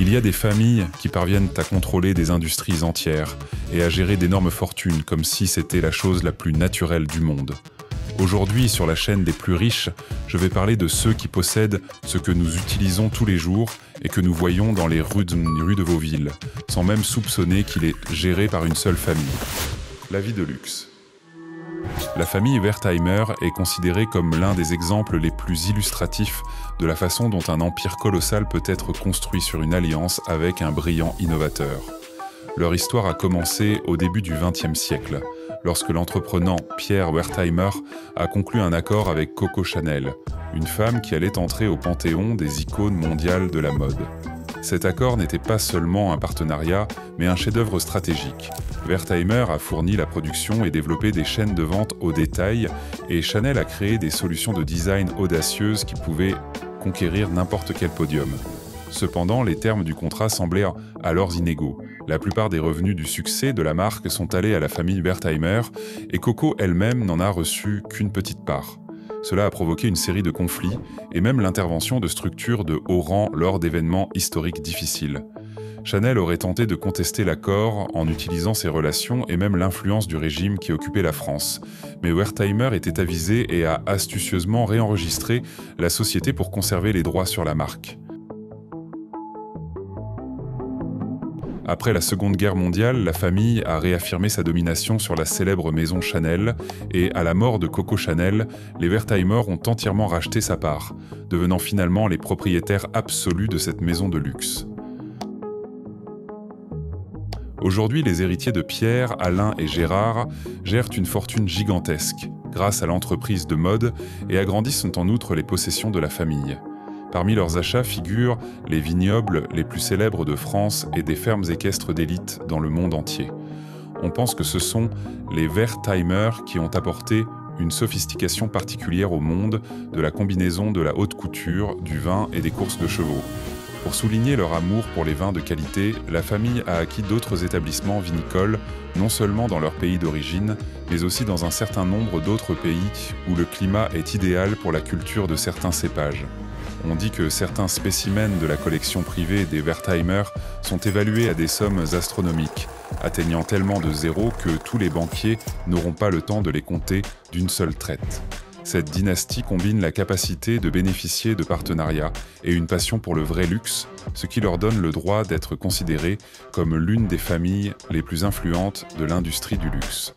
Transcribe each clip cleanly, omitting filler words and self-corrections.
Il y a des familles qui parviennent à contrôler des industries entières et à gérer d'énormes fortunes comme si c'était la chose la plus naturelle du monde. Aujourd'hui, sur la chaîne des plus riches, je vais parler de ceux qui possèdent ce que nous utilisons tous les jours et que nous voyons dans les rues de vos villes, sans même soupçonner qu'il est géré par une seule famille. La vie de luxe. La famille Wertheimer est considérée comme l'un des exemples les plus illustratifs de la façon dont un empire colossal peut être construit sur une alliance avec un brillant innovateur. Leur histoire a commencé au début du XXe siècle, lorsque l'entreprenant Pierre Wertheimer a conclu un accord avec Coco Chanel, une femme qui allait entrer au panthéon des icônes mondiales de la mode. Cet accord n'était pas seulement un partenariat, mais un chef-d'œuvre stratégique. Wertheimer a fourni la production et développé des chaînes de vente au détail, et Chanel a créé des solutions de design audacieuses qui pouvaient conquérir n'importe quel podium. Cependant, les termes du contrat semblèrent alors inégaux. La plupart des revenus du succès de la marque sont allés à la famille Wertheimer, et Coco elle-même n'en a reçu qu'une petite part. Cela a provoqué une série de conflits et même l'intervention de structures de haut rang lors d'événements historiques difficiles. Chanel aurait tenté de contester l'accord en utilisant ses relations et même l'influence du régime qui occupait la France. Mais Wertheimer était avisé et a astucieusement réenregistré la société pour conserver les droits sur la marque. Après la Seconde Guerre mondiale, la famille a réaffirmé sa domination sur la célèbre maison Chanel et à la mort de Coco Chanel, les Wertheimer ont entièrement racheté sa part, devenant finalement les propriétaires absolus de cette maison de luxe. Aujourd'hui, les héritiers de Pierre, Alain et Gérard gèrent une fortune gigantesque grâce à l'entreprise de mode et agrandissent en outre les possessions de la famille. Parmi leurs achats figurent les vignobles les plus célèbres de France et des fermes équestres d'élite dans le monde entier. On pense que ce sont les Wertheimer qui ont apporté une sophistication particulière au monde de la combinaison de la haute couture, du vin et des courses de chevaux. Pour souligner leur amour pour les vins de qualité, la famille a acquis d'autres établissements vinicoles, non seulement dans leur pays d'origine, mais aussi dans un certain nombre d'autres pays où le climat est idéal pour la culture de certains cépages. On dit que certains spécimens de la collection privée des Wertheimer sont évalués à des sommes astronomiques, atteignant tellement de zéro que tous les banquiers n'auront pas le temps de les compter d'une seule traite. Cette dynastie combine la capacité de bénéficier de partenariats et une passion pour le vrai luxe, ce qui leur donne le droit d'être considérés comme l'une des familles les plus influentes de l'industrie du luxe.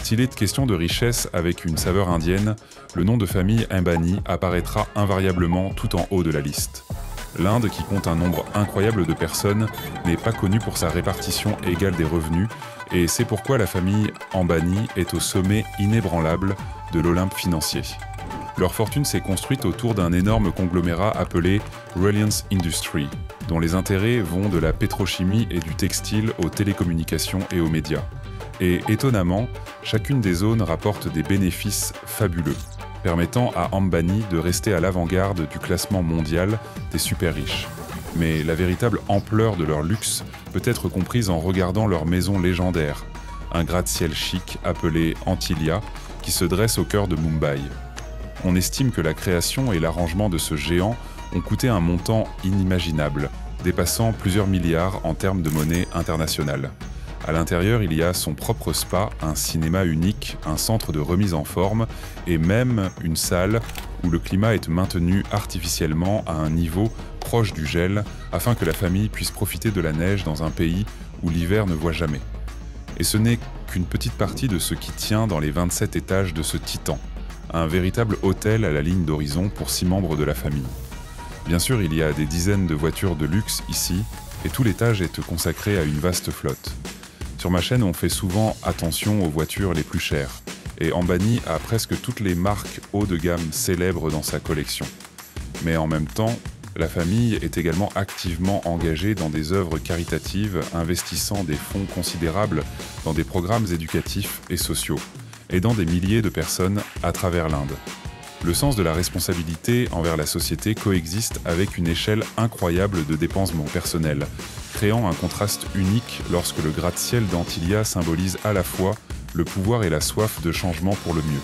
S'il est question de richesse avec une saveur indienne, le nom de famille Ambani apparaîtra invariablement tout en haut de la liste. L'Inde, qui compte un nombre incroyable de personnes, n'est pas connue pour sa répartition égale des revenus, et c'est pourquoi la famille Ambani est au sommet inébranlable de l'Olympe financier. Leur fortune s'est construite autour d'un énorme conglomérat appelé Reliance Industries, dont les intérêts vont de la pétrochimie et du textile aux télécommunications et aux médias. Et étonnamment, chacune des zones rapporte des bénéfices fabuleux, permettant à Ambani de rester à l'avant-garde du classement mondial des super riches. Mais la véritable ampleur de leur luxe peut être comprise en regardant leur maison légendaire, un gratte-ciel chic appelé Antilia, qui se dresse au cœur de Mumbai. On estime que la création et l'arrangement de ce géant ont coûté un montant inimaginable, dépassant plusieurs milliards en termes de monnaie internationale. À l'intérieur, il y a son propre spa, un cinéma unique, un centre de remise en forme et même une salle où le climat est maintenu artificiellement à un niveau proche du gel afin que la famille puisse profiter de la neige dans un pays où l'hiver ne voit jamais. Et ce n'est qu'une petite partie de ce qui tient dans les 27 étages de ce titan, un véritable hôtel à la ligne d'horizon pour 6 membres de la famille. Bien sûr, il y a des dizaines de voitures de luxe ici et tout l'étage est consacré à une vaste flotte. Sur ma chaîne, on fait souvent attention aux voitures les plus chères, et Ambani a presque toutes les marques haut de gamme célèbres dans sa collection. Mais en même temps, la famille est également activement engagée dans des œuvres caritatives, investissant des fonds considérables dans des programmes éducatifs et sociaux, aidant des milliers de personnes à travers l'Inde. Le sens de la responsabilité envers la société coexiste avec une échelle incroyable de dépenses personnelles, créant un contraste unique lorsque le gratte-ciel d'Antilia symbolise à la fois le pouvoir et la soif de changement pour le mieux.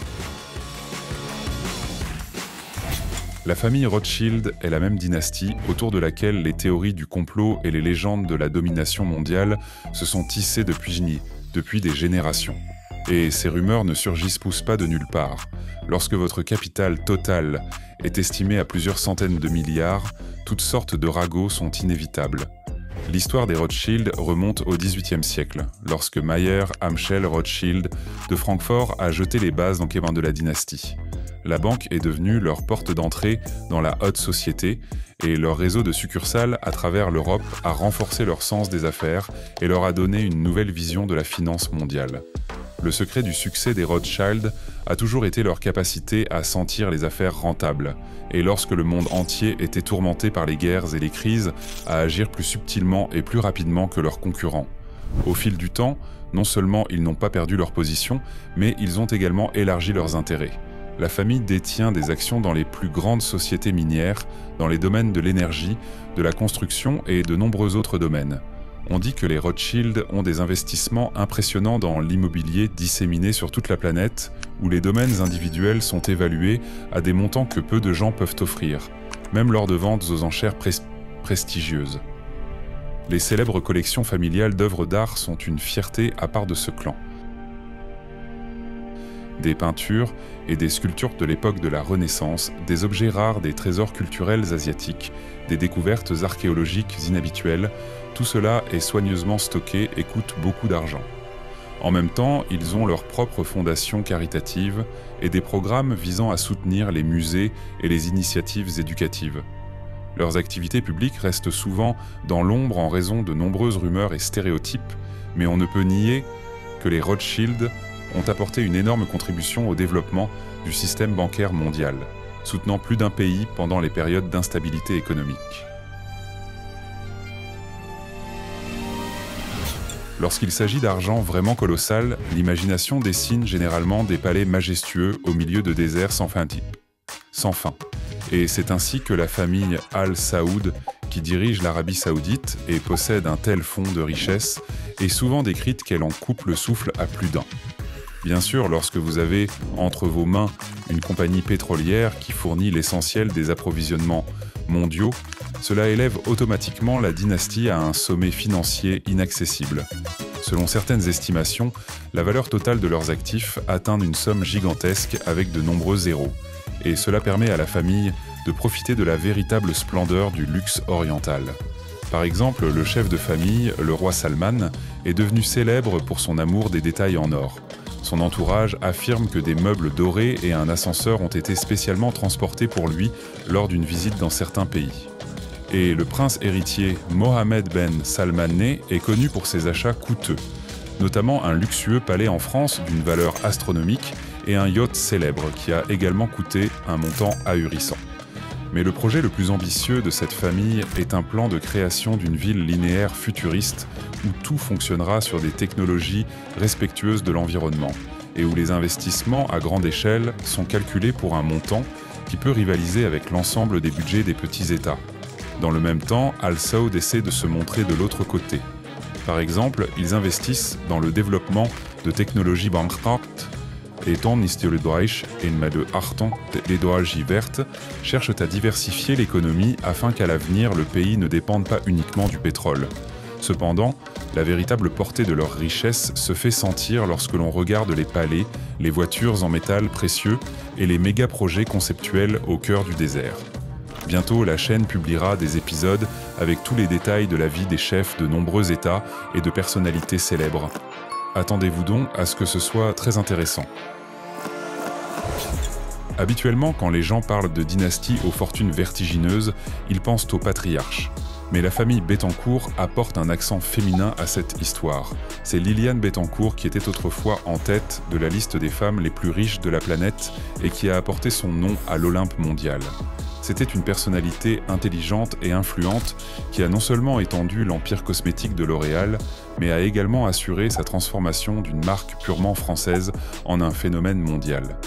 La famille Rothschild est la même dynastie autour de laquelle les théories du complot et les légendes de la domination mondiale se sont tissées depuis des générations. Et ces rumeurs ne poussent pas de nulle part. Lorsque votre capital total est estimé à plusieurs centaines de milliards, toutes sortes de ragots sont inévitables. L'histoire des Rothschild remonte au XVIIIe siècle, lorsque Mayer Amschel Rothschild de Francfort a jeté les bases de la dynastie. La banque est devenue leur porte d'entrée dans la haute société et leur réseau de succursales à travers l'Europe a renforcé leur sens des affaires et leur a donné une nouvelle vision de la finance mondiale. Le secret du succès des Rothschild a toujours été leur capacité à sentir les affaires rentables, et lorsque le monde entier était tourmenté par les guerres et les crises, à agir plus subtilement et plus rapidement que leurs concurrents. Au fil du temps, non seulement ils n'ont pas perdu leur position, mais ils ont également élargi leurs intérêts. La famille détient des actions dans les plus grandes sociétés minières, dans les domaines de l'énergie, de la construction et de nombreux autres domaines. On dit que les Rothschild ont des investissements impressionnants dans l'immobilier disséminé sur toute la planète, où les domaines individuels sont évalués à des montants que peu de gens peuvent offrir, même lors de ventes aux enchères prestigieuses. Les célèbres collections familiales d'œuvres d'art sont une fierté à part de ce clan. Des peintures et des sculptures de l'époque de la Renaissance, des objets rares des trésors culturels asiatiques, des découvertes archéologiques inhabituelles, tout cela est soigneusement stocké et coûte beaucoup d'argent. En même temps, ils ont leur propre fondation caritative et des programmes visant à soutenir les musées et les initiatives éducatives. Leurs activités publiques restent souvent dans l'ombre en raison de nombreuses rumeurs et stéréotypes, mais on ne peut nier que les Rothschild ont apporté une énorme contribution au développement du système bancaire mondial, soutenant plus d'un pays pendant les périodes d'instabilité économique. Lorsqu'il s'agit d'argent vraiment colossal, l'imagination dessine généralement des palais majestueux au milieu de déserts sans fin. Et c'est ainsi que la famille Al Saoud, qui dirige l'Arabie Saoudite et possède un tel fonds de richesse, est souvent décrite qu'elle en coupe le souffle à plus d'un. Bien sûr, lorsque vous avez entre vos mains une compagnie pétrolière qui fournit l'essentiel des approvisionnements mondiaux, cela élève automatiquement la dynastie à un sommet financier inaccessible. Selon certaines estimations, la valeur totale de leurs actifs atteint une somme gigantesque avec de nombreux zéros, et cela permet à la famille de profiter de la véritable splendeur du luxe oriental. Par exemple, le chef de famille, le roi Salman, est devenu célèbre pour son amour des détails en or. Son entourage affirme que des meubles dorés et un ascenseur ont été spécialement transportés pour lui lors d'une visite dans certains pays. Et le prince héritier Mohammed Ben Salman est connu pour ses achats coûteux, notamment un luxueux palais en France d'une valeur astronomique et un yacht célèbre qui a également coûté un montant ahurissant. Mais le projet le plus ambitieux de cette famille est un plan de création d'une ville linéaire futuriste où tout fonctionnera sur des technologies respectueuses de l'environnement et où les investissements à grande échelle sont calculés pour un montant qui peut rivaliser avec l'ensemble des budgets des petits États. Dans le même temps, Al Saoud essaie de se montrer de l'autre côté. Par exemple, ils investissent dans le développement de technologies bancaires et ton historisch en de Arton l'édouagie verte cherchent à diversifier l'économie afin qu'à l'avenir le pays ne dépende pas uniquement du pétrole. Cependant, la véritable portée de leur richesse se fait sentir lorsque l'on regarde les palais, les voitures en métal précieux et les méga-projets conceptuels au cœur du désert. Bientôt, la chaîne publiera des épisodes avec tous les détails de la vie des chefs de nombreux États et de personnalités célèbres. Attendez-vous donc à ce que ce soit très intéressant. Habituellement, quand les gens parlent de dynasties aux fortunes vertigineuses, ils pensent aux patriarches. Mais la famille Bettencourt apporte un accent féminin à cette histoire. C'est Liliane Bettencourt qui était autrefois en tête de la liste des femmes les plus riches de la planète et qui a apporté son nom à l'Olympe mondial. C'était une personnalité intelligente et influente qui a non seulement étendu l'empire cosmétique de L'Oréal, mais a également assuré sa transformation d'une marque purement française en un phénomène mondial.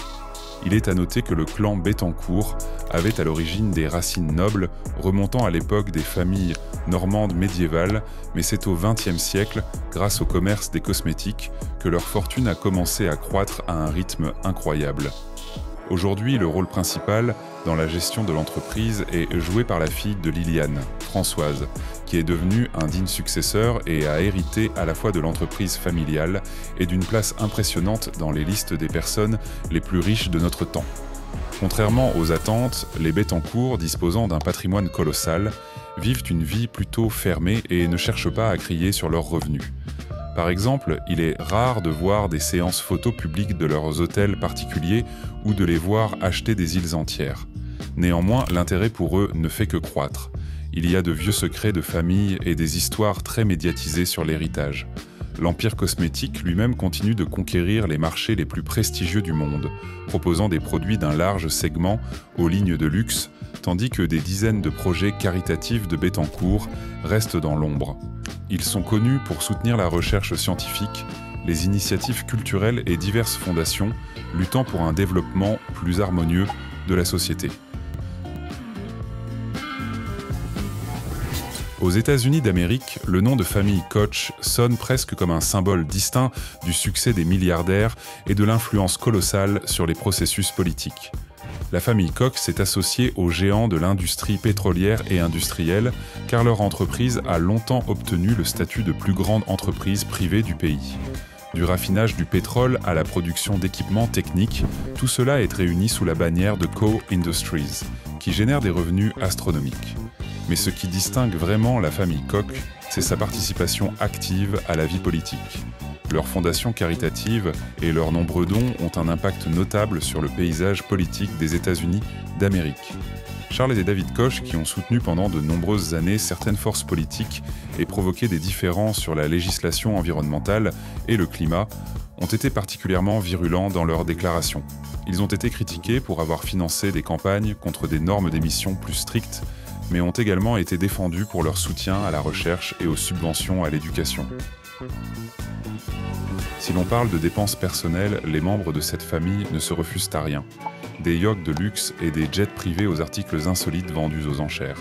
Il est à noter que le clan Bettencourt avait à l'origine des racines nobles remontant à l'époque des familles normandes médiévales, mais c'est au XXe siècle, grâce au commerce des cosmétiques, que leur fortune a commencé à croître à un rythme incroyable. Aujourd'hui, le rôle principal dans la gestion de l'entreprise est joué par la fille de Liliane, Françoise, qui est devenue un digne successeur et a hérité à la fois de l'entreprise familiale et d'une place impressionnante dans les listes des personnes les plus riches de notre temps. Contrairement aux attentes, les Bettencourt, disposant d'un patrimoine colossal, vivent une vie plutôt fermée et ne cherchent pas à crier sur leurs revenus. Par exemple, il est rare de voir des séances photos publiques de leurs hôtels particuliers ou de les voir acheter des îles entières. Néanmoins, l'intérêt pour eux ne fait que croître. Il y a de vieux secrets de famille et des histoires très médiatisées sur l'héritage. L'Empire cosmétique lui-même continue de conquérir les marchés les plus prestigieux du monde, proposant des produits d'un large segment aux lignes de luxe, tandis que des dizaines de projets caritatifs de Bettencourt restent dans l'ombre. Ils sont connus pour soutenir la recherche scientifique, les initiatives culturelles et diverses fondations luttant pour un développement plus harmonieux de la société. Aux États-Unis d'Amérique, le nom de famille Koch sonne presque comme un symbole distinct du succès des milliardaires et de l'influence colossale sur les processus politiques. La famille Koch s'est associée aux géants de l'industrie pétrolière et industrielle car leur entreprise a longtemps obtenu le statut de plus grande entreprise privée du pays. Du raffinage du pétrole à la production d'équipements techniques, tout cela est réuni sous la bannière de Koch Industries, qui génère des revenus astronomiques. Mais ce qui distingue vraiment la famille Koch, c'est sa participation active à la vie politique. Leurs fondations caritatives et leurs nombreux dons ont un impact notable sur le paysage politique des États-Unis d'Amérique. Charles et David Koch, qui ont soutenu pendant de nombreuses années certaines forces politiques et provoqué des différends sur la législation environnementale et le climat, ont été particulièrement virulents dans leurs déclarations. Ils ont été critiqués pour avoir financé des campagnes contre des normes d'émissions plus strictes, mais ont également été défendus pour leur soutien à la recherche et aux subventions à l'éducation. Si l'on parle de dépenses personnelles, les membres de cette famille ne se refusent à rien. Des yachts de luxe et des jets privés aux articles insolites vendus aux enchères.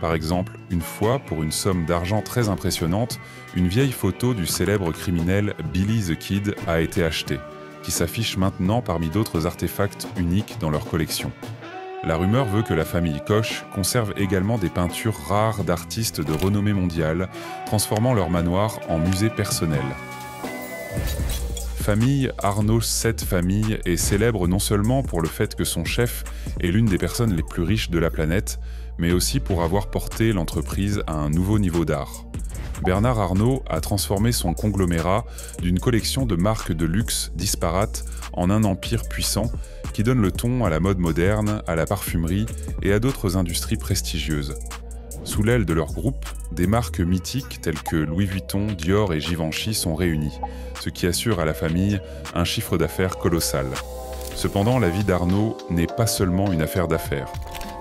Par exemple, une fois, pour une somme d'argent très impressionnante, une vieille photo du célèbre criminel Billy the Kid a été achetée, qui s'affiche maintenant parmi d'autres artefacts uniques dans leur collection. La rumeur veut que la famille Koch conserve également des peintures rares d'artistes de renommée mondiale, transformant leur manoir en musée personnel. Famille Arnaud VII Famille est célèbre non seulement pour le fait que son chef est l'une des personnes les plus riches de la planète, mais aussi pour avoir porté l'entreprise à un nouveau niveau d'art. Bernard Arnault a transformé son conglomérat d'une collection de marques de luxe disparates en un empire puissant qui donne le ton à la mode moderne, à la parfumerie et à d'autres industries prestigieuses. Sous l'aile de leur groupe, des marques mythiques telles que Louis Vuitton, Dior et Givenchy sont réunies, ce qui assure à la famille un chiffre d'affaires colossal. Cependant, la vie d'Arnault n'est pas seulement une affaire d'affaires.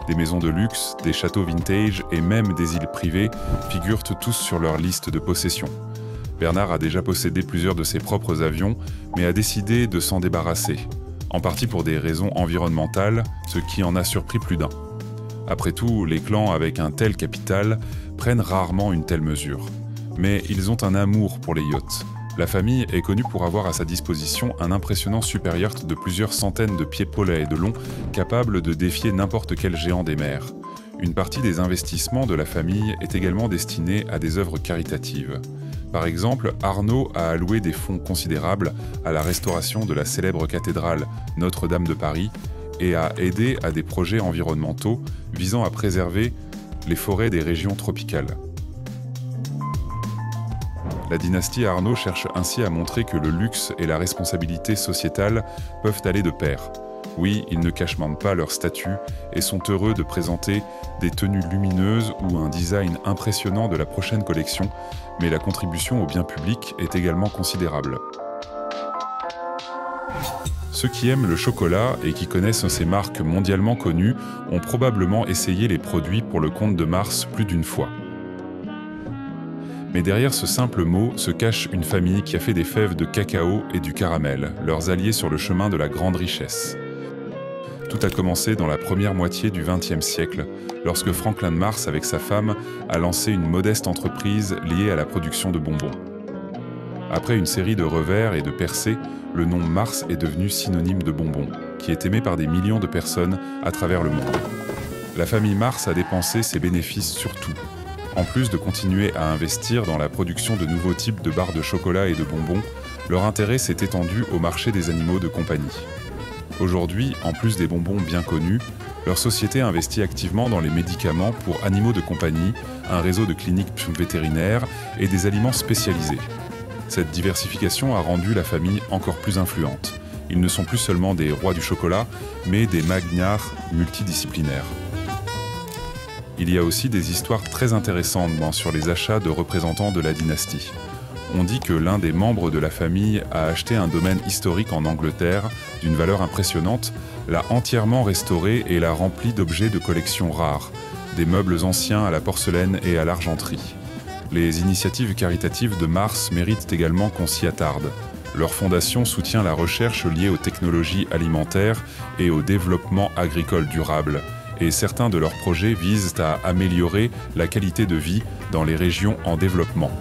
Des maisons de luxe, des châteaux vintage et même des îles privées figurent tous sur leur liste de possessions. Bernard a déjà possédé plusieurs de ses propres avions, mais a décidé de s'en débarrasser, en partie pour des raisons environnementales, ce qui en a surpris plus d'un. Après tout, les clans avec un tel capital prennent rarement une telle mesure. Mais ils ont un amour pour les yachts. La famille est connue pour avoir à sa disposition un impressionnant super-yacht de plusieurs centaines de pieds polais de long, capable de défier n'importe quel géant des mers. Une partie des investissements de la famille est également destinée à des œuvres caritatives. Par exemple, Arnault a alloué des fonds considérables à la restauration de la célèbre cathédrale Notre-Dame de Paris et a aidé à des projets environnementaux visant à préserver les forêts des régions tropicales. La dynastie Arnault cherche ainsi à montrer que le luxe et la responsabilité sociétale peuvent aller de pair. Oui, ils ne cachemendent pas leur statut et sont heureux de présenter des tenues lumineuses ou un design impressionnant de la prochaine collection, mais la contribution au bien public est également considérable. Ceux qui aiment le chocolat et qui connaissent ces marques mondialement connues ont probablement essayé les produits pour le compte de Mars plus d'une fois. Mais derrière ce simple mot se cache une famille qui a fait des fèves de cacao et du caramel, leurs alliés sur le chemin de la grande richesse. Tout a commencé dans la première moitié du XXe siècle, lorsque Franklin Mars, avec sa femme, a lancé une modeste entreprise liée à la production de bonbons. Après une série de revers et de percées, le nom Mars est devenu synonyme de bonbons. qui est aimé par des millions de personnes à travers le monde. La famille Mars a dépensé ses bénéfices sur tout. En plus de continuer à investir dans la production de nouveaux types de barres de chocolat et de bonbons, leur intérêt s'est étendu au marché des animaux de compagnie. Aujourd'hui, en plus des bonbons bien connus, leur société investit activement dans les médicaments pour animaux de compagnie, un réseau de cliniques vétérinaires et des aliments spécialisés. Cette diversification a rendu la famille encore plus influente. Ils ne sont plus seulement des rois du chocolat, mais des magnats multidisciplinaires. Il y a aussi des histoires très intéressantes sur les achats de représentants de la dynastie. On dit que l'un des membres de la famille a acheté un domaine historique en Angleterre d'une valeur impressionnante, l'a entièrement restauré et l'a rempli d'objets de collection rares, des meubles anciens à la porcelaine et à l'argenterie. Les initiatives caritatives de Mars méritent également qu'on s'y attarde. Leur fondation soutient la recherche liée aux technologies alimentaires et au développement agricole durable, et certains de leurs projets visent à améliorer la qualité de vie dans les régions en développement.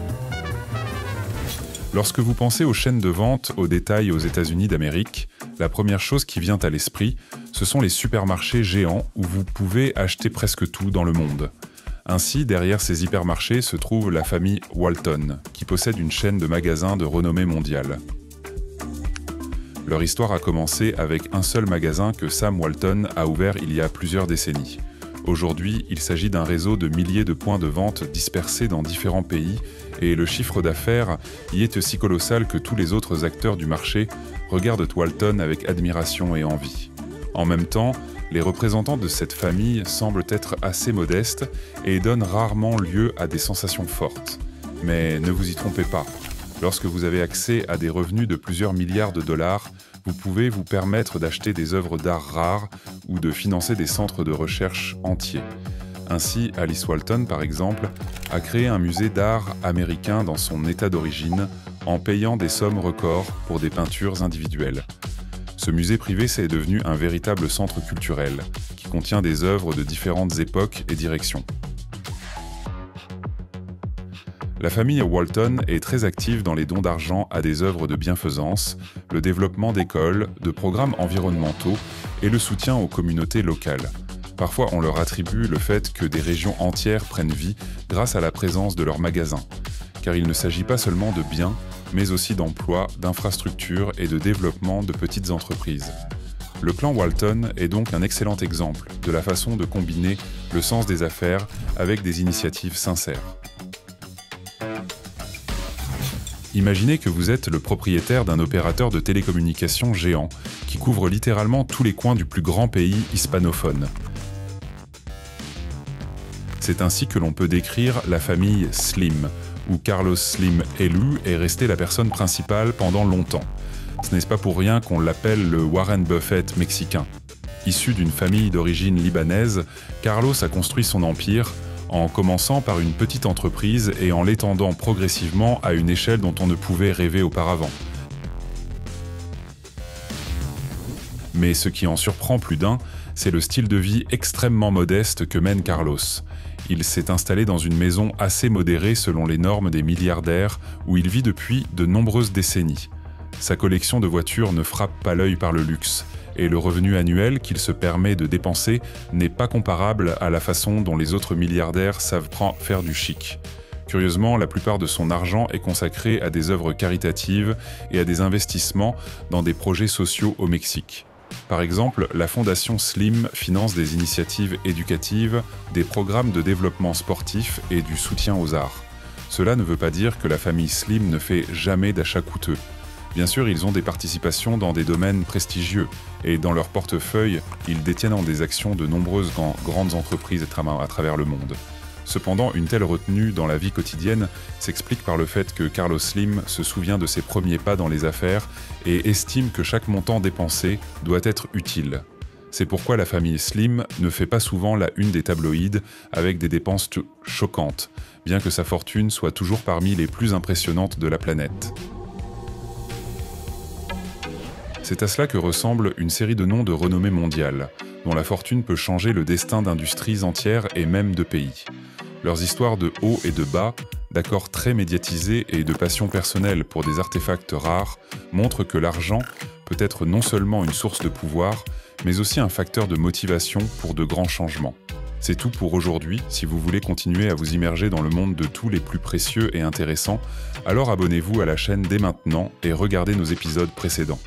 Lorsque vous pensez aux chaînes de vente au détail aux États-Unis d'Amérique, la première chose qui vient à l'esprit, ce sont les supermarchés géants où vous pouvez acheter presque tout dans le monde. Ainsi, derrière ces hypermarchés se trouve la famille Walton, qui possède une chaîne de magasins de renommée mondiale. Leur histoire a commencé avec un seul magasin que Sam Walton a ouvert il y a plusieurs décennies. Aujourd'hui, il s'agit d'un réseau de milliers de points de vente dispersés dans différents pays et le chiffre d'affaires y est aussi colossal que tous les autres acteurs du marché regardent Walton avec admiration et envie. En même temps, les représentants de cette famille semblent être assez modestes et donnent rarement lieu à des sensations fortes. Mais ne vous y trompez pas. Lorsque vous avez accès à des revenus de plusieurs milliards de dollars, vous pouvez vous permettre d'acheter des œuvres d'art rares ou de financer des centres de recherche entiers. Ainsi, Alice Walton, par exemple, a créé un musée d'art américain dans son état d'origine en payant des sommes records pour des peintures individuelles. Ce musée privé s'est devenu un véritable centre culturel qui contient des œuvres de différentes époques et directions. La famille Walton est très active dans les dons d'argent à des œuvres de bienfaisance, le développement d'écoles, de programmes environnementaux et le soutien aux communautés locales. Parfois, on leur attribue le fait que des régions entières prennent vie grâce à la présence de leurs magasins. Car il ne s'agit pas seulement de biens, mais aussi d'emplois, d'infrastructures et de développement de petites entreprises. Le clan Walton est donc un excellent exemple de la façon de combiner le sens des affaires avec des initiatives sincères. Imaginez que vous êtes le propriétaire d'un opérateur de télécommunications géant qui couvre littéralement tous les coins du plus grand pays hispanophone. C'est ainsi que l'on peut décrire la famille Slim, où Carlos Slim élu est resté la personne principale pendant longtemps. Ce n'est pas pour rien qu'on l'appelle le Warren Buffett mexicain. Issu d'une famille d'origine libanaise, Carlos a construit son empire en commençant par une petite entreprise et en l'étendant progressivement à une échelle dont on ne pouvait rêver auparavant. Mais ce qui en surprend plus d'un, c'est le style de vie extrêmement modeste que mène Carlos. Il s'est installé dans une maison assez modérée selon les normes des milliardaires où il vit depuis de nombreuses décennies. Sa collection de voitures ne frappe pas l'œil par le luxe, et le revenu annuel qu'il se permet de dépenser n'est pas comparable à la façon dont les autres milliardaires savent faire du chic. Curieusement, la plupart de son argent est consacré à des œuvres caritatives et à des investissements dans des projets sociaux au Mexique. Par exemple, la Fondation Slim finance des initiatives éducatives, des programmes de développement sportif et du soutien aux arts. Cela ne veut pas dire que la famille Slim ne fait jamais d'achats coûteux. Bien sûr, ils ont des participations dans des domaines prestigieux et dans leur portefeuille, ils détiennent des actions de nombreuses grandes entreprises à travers le monde. Cependant, une telle retenue dans la vie quotidienne s'explique par le fait que Carlos Slim se souvient de ses premiers pas dans les affaires et estime que chaque montant dépensé doit être utile. C'est pourquoi la famille Slim ne fait pas souvent la une des tabloïds avec des dépenses choquantes, bien que sa fortune soit toujours parmi les plus impressionnantes de la planète. C'est à cela que ressemble une série de noms de renommée mondiale, dont la fortune peut changer le destin d'industries entières et même de pays. Leurs histoires de haut et de bas, d'accords très médiatisés et de passion personnelle pour des artefacts rares montrent que l'argent peut être non seulement une source de pouvoir, mais aussi un facteur de motivation pour de grands changements. C'est tout pour aujourd'hui. Si vous voulez continuer à vous immerger dans le monde de tous les plus précieux et intéressants, alors abonnez-vous à la chaîne dès maintenant et regardez nos épisodes précédents.